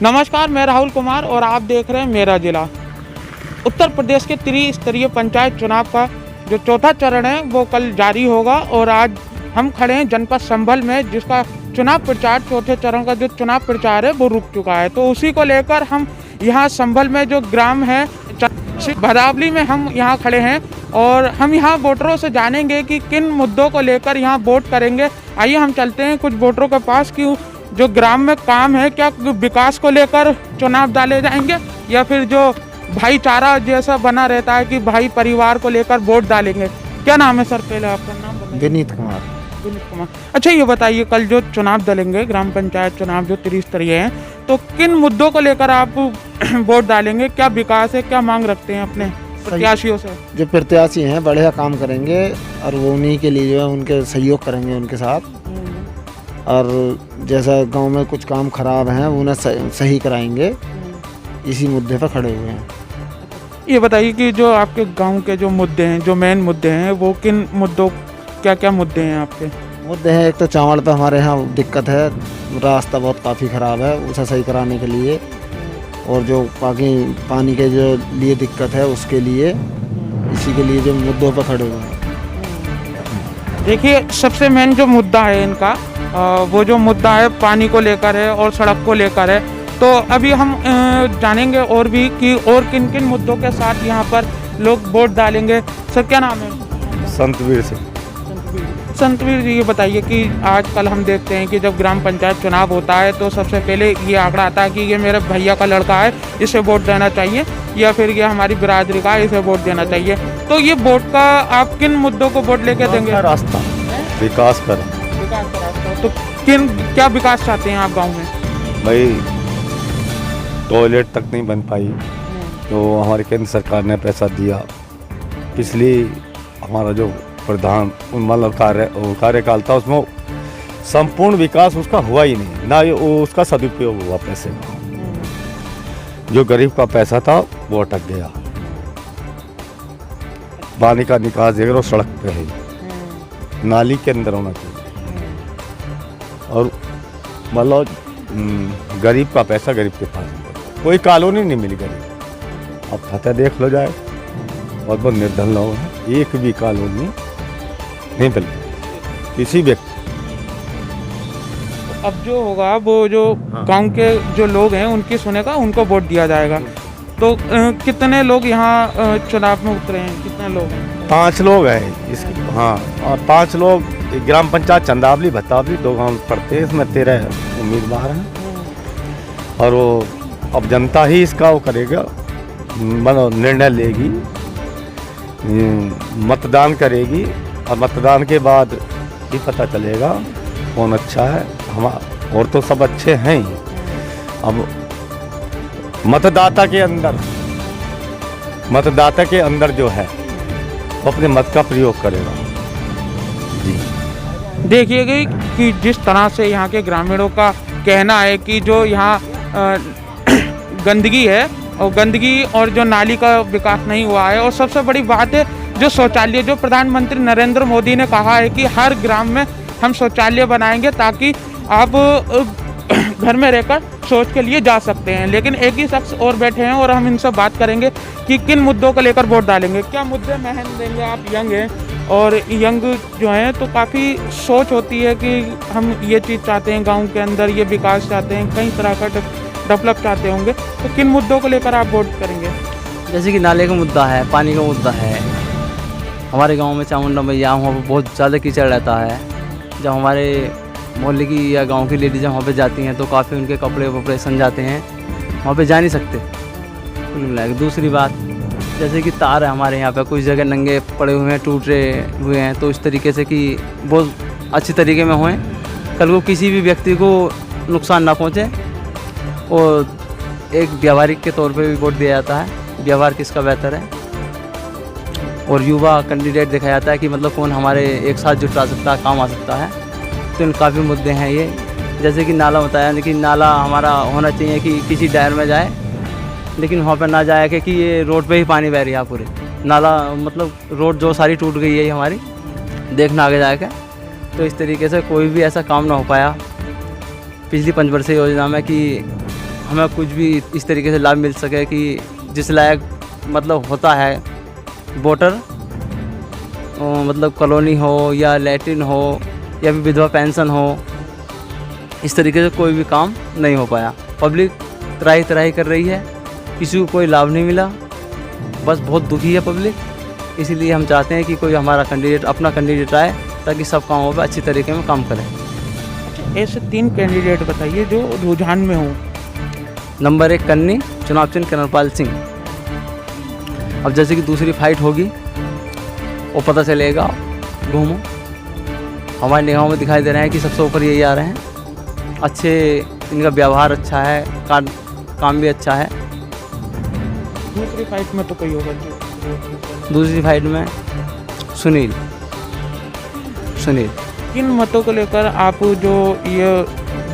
नमस्कार, मैं राहुल कुमार और आप देख रहे हैं मेरा जिला। उत्तर प्रदेश के त्रिस्तरीय पंचायत चुनाव का जो चौथा चरण है वो कल जारी होगा और आज हम खड़े हैं जनपद संभल में, जिसका चुनाव प्रचार, चौथे चरण का जो चुनाव प्रचार है वो रुक चुका है। तो उसी को लेकर हम यहाँ संभल में जो ग्राम है भदावली में हम यहाँ खड़े हैं और हम यहाँ वोटरों से जानेंगे कि किन मुद्दों को लेकर यहाँ वोट करेंगे। आइए हम चलते हैं कुछ वोटरों के पास कि जो ग्राम में काम है, क्या विकास को लेकर चुनाव डाले जाएंगे या फिर जो भाईचारा जैसा बना रहता है कि भाई परिवार को लेकर वोट डालेंगे। क्या नाम है सर? पहले आपका नाम बताइए। विनीत कुमार। विनीत कुमार। अच्छा, ये बताइए, कल जो चुनाव डालेंगे, ग्राम पंचायत चुनाव जो त्रिस्तरीय हैं, तो किन मुद्दों को लेकर आप वोट डालेंगे? क्या विकास है, क्या मांग रखते हैं अपने प्रत्याशियों से? जो प्रत्याशी हैं बढ़िया काम करेंगे और वो उन्हीं के लिए जो है उनके सहयोग करेंगे उनके साथ, और जैसा गांव में कुछ काम खराब हैं उन्हें सही कराएंगे। इसी मुद्दे पर खड़े हुए हैं। ये बताइए कि जो आपके गांव के जो मुद्दे हैं, जो मेन मुद्दे हैं, वो किन मुद्दों, क्या क्या मुद्दे हैं आपके? मुद्दे हैं, एक तो चावल पे हमारे यहाँ दिक्कत है, रास्ता बहुत काफ़ी ख़राब है, उसे सही कराने के लिए, और जो बाकी पानी के जो लिए दिक्कत है उसके लिए, इसी के लिए जो मुद्दों पर खड़े हुए हैं। देखिए, सबसे मेन जो मुद्दा है इनका, वो जो मुद्दा है पानी को लेकर है और सड़क को लेकर है। तो अभी हम जानेंगे और भी कि और किन किन मुद्दों के साथ यहाँ पर लोग वोट डालेंगे। सर, क्या नाम है? संतवीर से। संतवीर जी, ये बताइए कि आजकल हम देखते हैं कि जब ग्राम पंचायत चुनाव होता है तो सबसे पहले ये आंकड़ा आता है कि ये मेरे भैया का लड़का है, इसे वोट देना चाहिए, या फिर ये हमारी बिरादरी का है, इसे वोट देना चाहिए। तो ये वोट का आप किन मुद्दों को वोट लेके देंगे? रास्ता, विकास कर। विकास का रास्ता। तो क्या विकास चाहते हैं आप गाँव में? भाई टॉयलेट तक नहीं बन पाई, तो हमारी केंद्र सरकार ने पैसा दिया, इसलिए हमारा जो प्रधान मतलब कार्यकाल था उसमें संपूर्ण विकास उसका हुआ ही नहीं, ना ये उसका सदुपयोग हुआ पैसे का। जो गरीब का पैसा था वो अटक गया। पानी का निकास देख लो सड़क पे है, नाली के अंदर होना चाहिए, और मतलब गरीब का पैसा गरीब के पास, कोई कॉलोनी नहीं मिली गरीब। अब फतेह देख लो जाए, बहुत बहुत निर्धन लोग हैं, एक भी कॉलोनी नहीं मिल किसी व्यक्ति। अब जो होगा वो जो गांव के जो लोग हैं उनकी सुनेगा, उनको वोट दिया जाएगा। तो कितने लोग यहाँ चुनाव में उतरे हैं? कितने लोग हैं? 5 लोग हैं इसकी। हाँ, और 5 लोग ग्राम पंचायत चंदावली भतावली 2 गाँव पड़ते हैं, इसमें 13 उम्मीदवार हैं। और वो अब जनता ही इसका वो करेगा, मतलब निर्णय लेगी, मतदान करेगी, और मतदान के बाद ही पता चलेगा कौन अच्छा है। हम और तो सब अच्छे हैं ही। अब मतदाता के अंदर जो है वो अपने मत का प्रयोग करेगा। जी देखिए कि जिस तरह से यहाँ के ग्रामीणों का कहना है कि जो यहाँ गंदगी है, और गंदगी और जो नाली का विकास नहीं हुआ है, और सबसे बड़ी बात है जो शौचालय, जो प्रधानमंत्री नरेंद्र मोदी ने कहा है कि हर ग्राम में हम शौचालय बनाएंगे ताकि आप घर में रहकर शौच के लिए जा सकते हैं। लेकिन एक ही शख्स और बैठे हैं और हम इनसे बात करेंगे कि किन मुद्दों को लेकर वोट डालेंगे, क्या मुद्दे महन देंगे। आप यंग हैं और यंग जो हैं तो काफ़ी सोच होती है कि हम ये चीज़ चाहते हैं, गाँव के अंदर ये विकास चाहते हैं, कई तरह का डेवलप चाहते होंगे। तो किन मुद्दों को लेकर आप वोट करेंगे? जैसे कि नाले का मुद्दा है, पानी का मुद्दा है। हमारे गांव में चामुंडा मैया वहाँ पर बहुत ज़्यादा कीचड़ रहता है। जब हमारे मोहल्ले की या गांव की लेडीज वहाँ पे जाती हैं तो काफ़ी उनके कपड़े वपड़े सन जाते हैं, वहाँ पे जा नहीं सकते कुल मिला के। दूसरी बात, जैसे कि तार है हमारे यहाँ पे, कुछ जगह नंगे पड़े हुए हैं, टूटे हुए हैं, तो इस तरीके से कि बहुत अच्छी तरीके में होएं, कल को किसी भी व्यक्ति को नुकसान ना पहुँचे। और एक व्यवहारिक के तौर पे भी वोट दिया जाता है, व्यवहार किसका बेहतर है, और युवा कैंडिडेट देखा जाता है कि मतलब कौन हमारे एक साथ जुटा सकता है, काम आ सकता है। तो इन काफ़ी मुद्दे हैं ये। जैसे कि नाला बताया, कि नाला हमारा होना चाहिए कि किसी डैम में जाए, लेकिन वहाँ पर ना जाए कि ये रोड पे ही पानी बह रहा है पूरे। नाला मतलब रोड जो सारी टूट गई है हमारी, देखना आगे जाके। तो इस तरीके से कोई भी ऐसा काम ना हो पाया पिछली पंचवर्षीय योजना में कि हमें कुछ भी इस तरीके से लाभ मिल सके कि जिस लायक मतलब होता है वोटर, मतलब कॉलोनी हो या लैट्रिन हो या फिर विधवा पेंशन हो, इस तरीके से कोई भी काम नहीं हो पाया। पब्लिक त्राही त्राही कर रही है, किसी को कोई लाभ नहीं मिला, बस बहुत दुखी है पब्लिक। इसीलिए हम चाहते हैं कि कोई हमारा कैंडिडेट, अपना कैंडिडेट आए ताकि सब कामों पर अच्छी तरीके में काम करें। ऐसे 3 कैंडिडेट बताइए जो रुझान में हों। नंबर 1 कन्नी, चुनाव चिन्ह कनरपाल सिंह। अब जैसे कि दूसरी फाइट होगी वो पता चलेगा, घूमो। हमारे निगाहों में दिखाई दे रहे हैं कि सबसे ऊपर यही आ रहे हैं। अच्छे, इनका व्यवहार अच्छा है, काम भी अच्छा है। दूसरी फाइट में तो कोई होगा दूसरी फाइट में सुनील। किन मतों को लेकर आप जो ये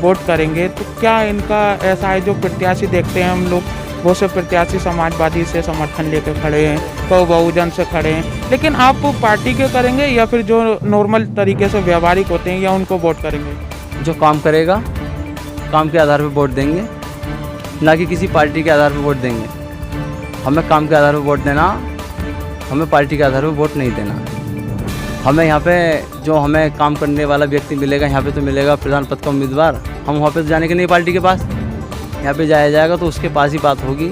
वोट करेंगे, तो क्या इनका ऐसा है जो प्रत्याशी देखते हैं हम लोग, बहुत से प्रत्याशी समाजवादी से समर्थन लेकर खड़े हैं, तो बहुजन से खड़े हैं, लेकिन आप पार्टी के करेंगे या फिर जो नॉर्मल तरीके से व्यवहारिक होते हैं या उनको वोट करेंगे? जो काम करेगा काम के आधार पर वोट देंगे, ना कि किसी पार्टी के आधार पर वोट देंगे। हमें काम के आधार पर वोट देना, हमें पार्टी के आधार पर वोट नहीं देना। हमें यहाँ पे जो हमें काम करने वाला व्यक्ति मिलेगा, यहाँ पे तो मिलेगा प्रधान पद का उम्मीदवार। हम वहाँ पे तो जाने के नहीं पार्टी के पास, यहाँ पे जाया जाएगा तो उसके पास ही बात होगी।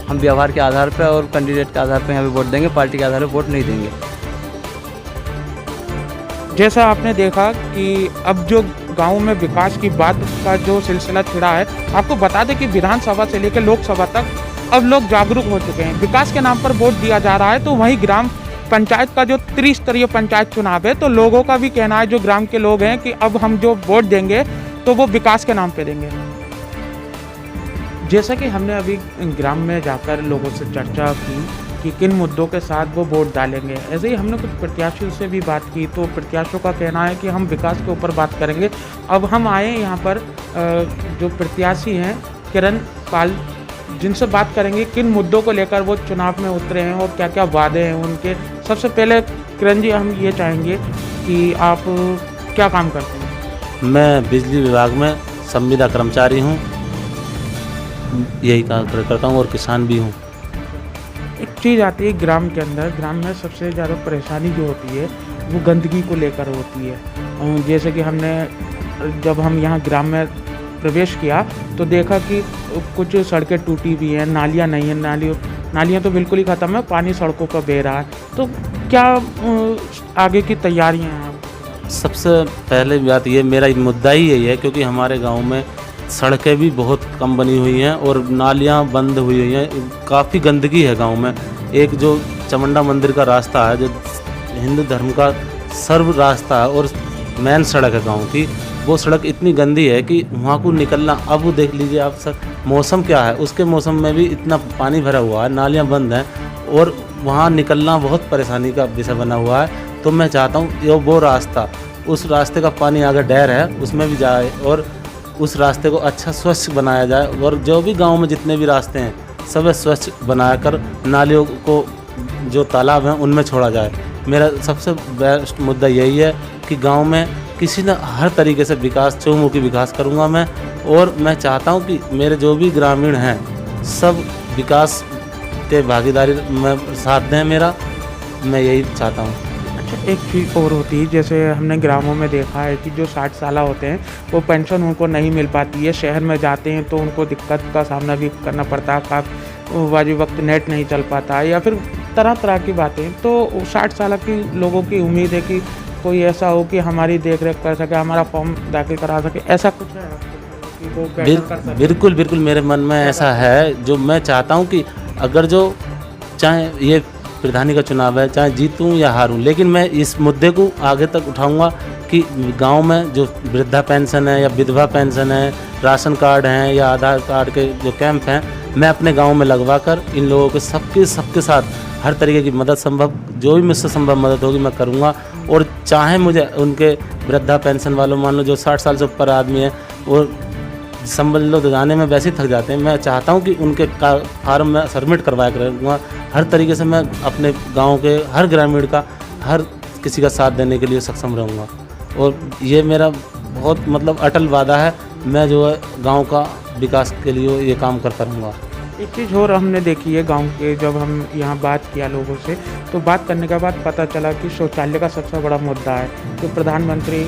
हम व्यवहार के आधार पर और कैंडिडेट के आधार पर यहाँ पे वोट देंगे, पार्टी के आधार पर वोट नहीं देंगे। जैसा आपने देखा कि अब जो गांव में विकास की बात का जो सिलसिला छिड़ा है, आपको बता दें कि विधानसभा से लेकर लोकसभा तक अब लोग जागरूक हो चुके हैं। विकास के नाम पर वोट दिया जा रहा है, तो वहीं ग्राम पंचायत का जो त्रिस्तरीय पंचायत चुनाव है, तो लोगों का भी कहना है, जो ग्राम के लोग हैं, कि अब हम जो वोट देंगे तो वो विकास के नाम पे देंगे। जैसा कि हमने अभी ग्राम में जाकर लोगों से चर्चा की कि किन मुद्दों के साथ वो वोट डालेंगे, ऐसे ही हमने कुछ प्रत्याशियों से भी बात की, तो प्रत्याशियों का कहना है कि हम विकास के ऊपर बात करेंगे। अब हम आए यहाँ पर जो प्रत्याशी हैं किरण पाल, जिनसे बात करेंगे किन मुद्दों को लेकर वो चुनाव में उतरे हैं और क्या क्या वादे हैं उनके। सबसे पहले किरण जी, हम ये चाहेंगे कि आप क्या काम करते हैं? मैं बिजली विभाग में संविदा कर्मचारी हूँ, यही काम करता हूँ और किसान भी हूँ। एक चीज़ आती है ग्राम के अंदर, ग्राम में सबसे ज़्यादा परेशानी जो होती है वो गंदगी को लेकर होती है। जैसे कि हमने जब हम यहाँ ग्राम में प्रवेश किया तो देखा कि कुछ सड़कें टूटी हुई हैं, नालियाँ नहीं हैं, नालियाँ तो बिल्कुल ही ख़त्म है, पानी सड़कों पर बह रहा है। तो क्या आगे की तैयारियाँ हैं आप? सबसे पहले बात ये, मेरा मुद्दा ही यही है, क्योंकि हमारे गांव में सड़कें भी बहुत कम बनी हुई हैं और नालियां बंद हुई हुई हैं, काफ़ी गंदगी है गांव में। एक जो चामुंडा मंदिर का रास्ता है, जो हिंदू धर्म का सर्व रास्ता है और मेन सड़क है गांव की, वो सड़क इतनी गंदी है कि वहाँ को निकलना, अब वो देख लीजिए आप सर, मौसम क्या है, उसके मौसम में भी इतना पानी भरा हुआ है, नालियाँ बंद हैं और वहाँ निकलना बहुत परेशानी का विषय बना हुआ है। तो मैं चाहता हूँ वो रास्ता, उस रास्ते का पानी आगे डैर है उसमें भी जाए और उस रास्ते को अच्छा स्वच्छ बनाया जाए और जो भी गांव में जितने भी रास्ते हैं सब स्वच्छ बनाकर नालियों को, जो तालाब हैं उनमें छोड़ा जाए। मेरा सबसे बेस्ट मुद्दा यही है कि गांव में किसी न हर तरीके से विकास, चहुमुखी विकास करूंगा मैं। और मैं चाहता हूं कि मेरे जो भी ग्रामीण हैं सब विकास के भागीदारी में साथ दें मेरा, मैं यही चाहता हूं। एक चीज़ और होती है, जैसे हमने ग्रामों में देखा है कि जो 60 साल होते हैं वो पेंशन उनको नहीं मिल पाती है, शहर में जाते हैं तो उनको दिक्कत का सामना भी करना पड़ता है, काफ़ी वाजिब वक्त नेट नहीं चल पाता है या फिर तरह तरह की बातें। तो 60 साल की लोगों की उम्मीद है कि कोई ऐसा हो कि हमारी देख रेख कर सके, हमारा फॉर्म दाखिल करा सके, ऐसा कुछ है कि वो कर सके? बिल्कुल बिल्कुल, मेरे मन में ऐसा है, जो मैं चाहता हूँ कि अगर जो चाहे ये प्रधानी का चुनाव है, चाहे जीतूं या हारूं, लेकिन मैं इस मुद्दे को आगे तक उठाऊंगा कि गांव में जो वृद्धा पेंशन है या विधवा पेंशन है, राशन कार्ड हैं या आधार कार्ड के जो कैंप हैं, मैं अपने गांव में लगवा कर इन लोगों के सबके साथ हर तरीके की मदद संभव, जो भी मुझसे संभव मदद होगी मैं करूंगा। और चाहे मुझे उनके वृद्धा पेंशन वालों, मान लो जो 60 साल से ऊपर आदमी है, वो समझ लो तो जाने में वैसे ही थक जाते हैं, मैं चाहता हूं कि उनके फार्म में सबमिट करवाया करूँगा। हर तरीके से मैं अपने गांव के हर ग्रामीण का, हर किसी का साथ देने के लिए सक्षम रहूँगा और ये मेरा बहुत मतलब अटल वादा है। मैं जो है गांव का विकास के लिए ये काम करता रहूँगा। एक चीज़ और हमने देखी है गांव के, जब हम यहाँ बात किया लोगों से तो बात करने के बाद पता चला कि शौचालय का सबसे बड़ा मुद्दा है। तो प्रधानमंत्री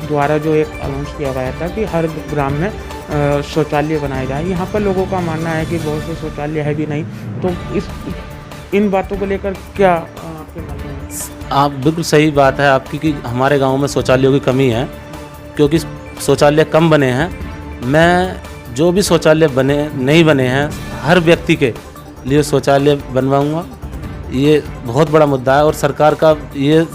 द्वारा जो एक अनाउंस किया गया था कि हर ग्राम में शौचालय बनाए जाए, यहाँ पर लोगों का मानना है कि बहुत से शौचालय है भी नहीं। तो इन बातों को लेकर क्या आपके मन में है? आप बिल्कुल सही बात है आपकी कि हमारे गांव में शौचालयों की कमी है, क्योंकि शौचालय कम बने हैं। मैं जो भी शौचालय नहीं बने हैं, हर व्यक्ति के लिए शौचालय बनवाऊंगा। ये बहुत बड़ा मुद्दा है और सरकार का ये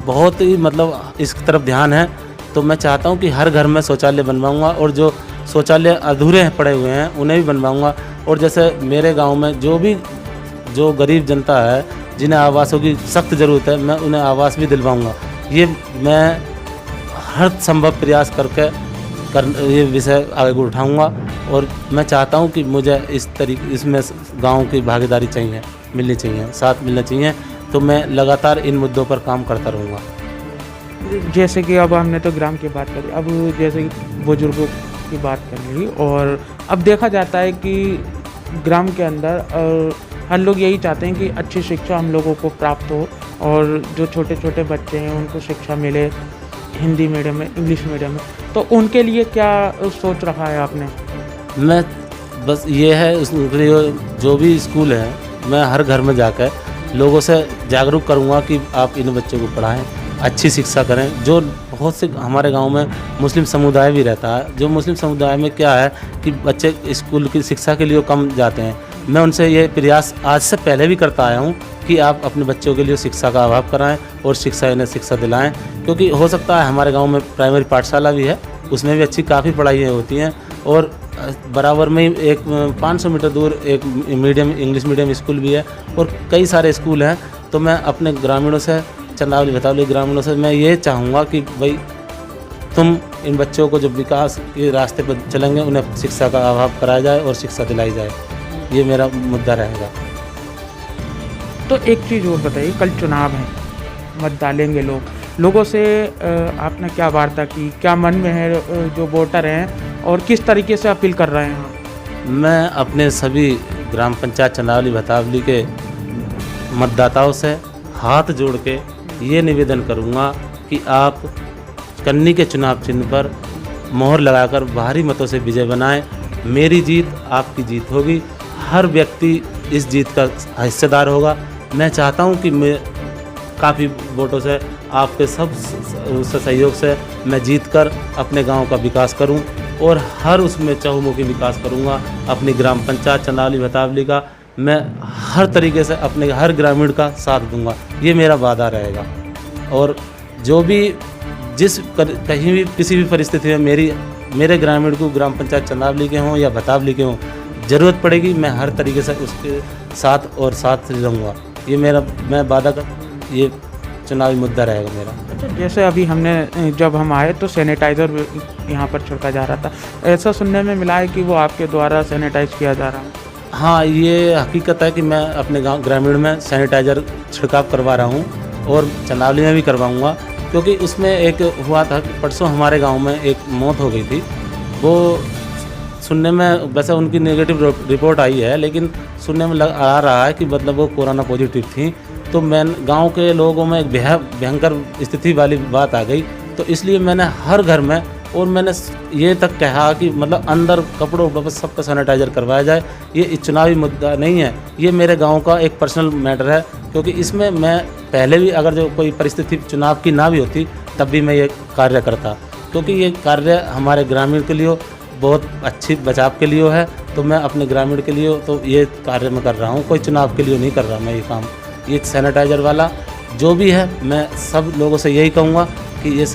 बहुत ही मतलब इस तरफ ध्यान है। तो मैं चाहता हूं कि हर घर में शौचालय बनवाऊंगा और जो शौचालय अधूरे पड़े हुए हैं उन्हें भी बनवाऊंगा। और जैसे मेरे गांव में जो गरीब जनता है जिन्हें आवासों की सख्त ज़रूरत है, मैं उन्हें आवास भी दिलवाऊंगा। ये मैं हर संभव प्रयास करके ये विषय आगे उठाऊंगा और मैं चाहता हूं कि मुझे इसमें गांव की भागीदारी मिलनी चाहिए, साथ मिलना चाहिए। तो मैं लगातार इन मुद्दों पर काम करता रहूँगा। जैसे कि अब हमने तो ग्राम की बात करी, अब जैसे कि बुजुर्गों की बात कर ली, और अब देखा जाता है कि ग्राम के अंदर हर लोग यही चाहते हैं कि अच्छी शिक्षा हम लोगों को प्राप्त हो और जो छोटे छोटे बच्चे हैं उनको शिक्षा मिले हिंदी मीडियम में, इंग्लिश मीडियम में। तो उनके लिए क्या सोच रखा है आपने? मैं बस ये है उसके लिए जो भी स्कूल है, मैं हर घर में जाकर लोगों से जागरूक करूँगा कि आप इन बच्चों को पढ़ाएं, अच्छी शिक्षा करें। जो बहुत से हमारे गांव में मुस्लिम समुदाय भी रहता है, जो मुस्लिम समुदाय में क्या है कि बच्चे स्कूल की शिक्षा के लिए कम जाते हैं। मैं उनसे ये प्रयास आज से पहले भी करता आया हूँ कि आप अपने बच्चों के लिए शिक्षा का अभाव कराएं और इन्हें शिक्षा दिलाएं, क्योंकि हो सकता है हमारे गांव में प्राइमरी पाठशाला भी है, उसमें भी अच्छी काफ़ी पढ़ाइयाँ होती हैं। और बराबर में ही एक 500 मीटर दूर एक इंग्लिश मीडियम स्कूल भी है और कई सारे स्कूल हैं। तो मैं अपने ग्रामीणों से, चंदावली भतावली ग्रामीणों से मैं ये चाहूँगा कि भाई तुम इन बच्चों को जो विकास के रास्ते पर चलेंगे उन्हें शिक्षा का अभाव कराया जाए और शिक्षा दिलाई जाए। ये मेरा मुद्दा रहेगा। तो एक चीज़ और बताइए, कल चुनाव है, मत डालेंगे लोगों से आपने क्या वार्ता की, क्या मन में है जो वोटर हैं और किस तरीके से अपील कर रहे हैं? मैं अपने सभी ग्राम पंचायत चंदावली भतावली के मतदाताओं से हाथ जोड़ के ये निवेदन करूँगा कि आप कन्नी के चुनाव चिन्ह पर मोहर लगाकर भारी मतों से विजय बनाएं। मेरी जीत आपकी जीत होगी, हर व्यक्ति इस जीत का हिस्सेदार होगा। मैं चाहता हूं कि मैं काफ़ी वोटों से आपके सब सहयोग से मैं जीत कर अपने गांव का विकास करूं और हर उसमें चहुमुखी विकास करूंगा। अपनी ग्राम पंचायत चंदावली भतावली का मैं हर तरीके से अपने हर ग्रामीण का साथ दूंगा, ये मेरा वादा रहेगा। और जो भी कहीं भी किसी भी परिस्थिति में मेरे ग्रामीण को ग्राम पंचायत चंदावली के हों या भतावली के हों ज़रूरत पड़ेगी, मैं हर तरीके से उसके साथ रहूँगा। ये मैं वादा कर, ये चुनावी मुद्दा रहेगा मेरा। अच्छा, जैसे अभी हमने जब हम आए तो सैनिटाइज़र यहाँ पर छिड़का जा रहा था, ऐसा सुनने में मिला है कि वो आपके द्वारा सैनिटाइज किया जा रहा है? हाँ, ये हकीकत है कि मैं अपने गाँव ग्रामीण में सैनिटाइज़र छिड़काव करवा रहा हूँ और चंदावली में भी करवाऊँगा, क्योंकि उसमें एक हुआ था कि परसों हमारे गाँव में एक मौत हो गई थी। वो सुनने में वैसे उनकी नेगेटिव रिपोर्ट आई है, लेकिन सुनने में आ रहा है कि मतलब वो कोरोना पॉजिटिव थी। तो मैं गांव के लोगों में एक भयंकर स्थिति वाली बात आ गई, तो इसलिए मैंने हर घर में और मैंने ये तक कहा कि मतलब अंदर कपड़ों पर सबका सैनिटाइज़र करवाया जाए। ये चुनावी मुद्दा नहीं है, ये मेरे गांव का एक पर्सनल मैटर है, क्योंकि इसमें मैं पहले भी अगर जो कोई परिस्थिति चुनाव की ना भी होती तब भी मैं ये कार्य करता, क्योंकि ये कार्य हमारे ग्रामीण के लिए बहुत अच्छी बचाव के लिए है। तो मैं अपने ग्रामीण के लिए तो ये कार्य मैं कर रहा हूँ, कोई चुनाव के लिए नहीं कर रहा मैं ये काम। ये सैनिटाइज़र वाला जो भी है, मैं सब लोगों से यही कहूँगा कि ये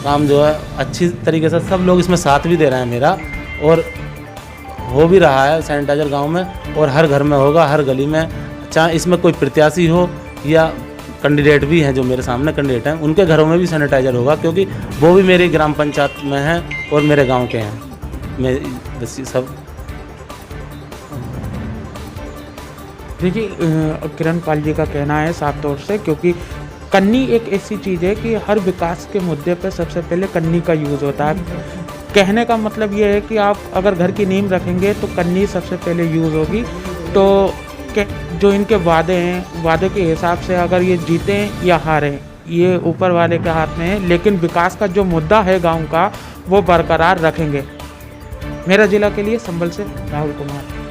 काम जो है अच्छी तरीके से सब लोग इसमें साथ भी दे रहे हैं मेरा, और हो भी रहा है सैनिटाइज़र गांव में और हर घर में होगा, हर गली में। चाहे इसमें कोई प्रत्याशी हो या कैंडिडेट भी हैं, जो मेरे सामने कैंडिडेट हैं, उनके घरों में भी सैनिटाइज़र होगा, क्योंकि वो भी मेरी ग्राम पंचायत में हैं और मेरे गाँव के हैं। मैं बस सब देखिए, किरण पाल जी का कहना है साफ तौर से, क्योंकि कन्नी एक ऐसी चीज़ है कि हर विकास के मुद्दे पर सबसे पहले कन्नी का यूज़ होता है। कहने का मतलब ये है कि आप अगर घर की नींव रखेंगे तो कन्नी सबसे पहले यूज़ होगी। तो जो इनके वादे हैं, वादे के हिसाब से अगर ये जीतें या हारें ये ऊपर वाले के हाथ में है, लेकिन विकास का जो मुद्दा है गांव का वो बरकरार रखेंगे। मेरा जिला के लिए संभल से राहुल कुमार।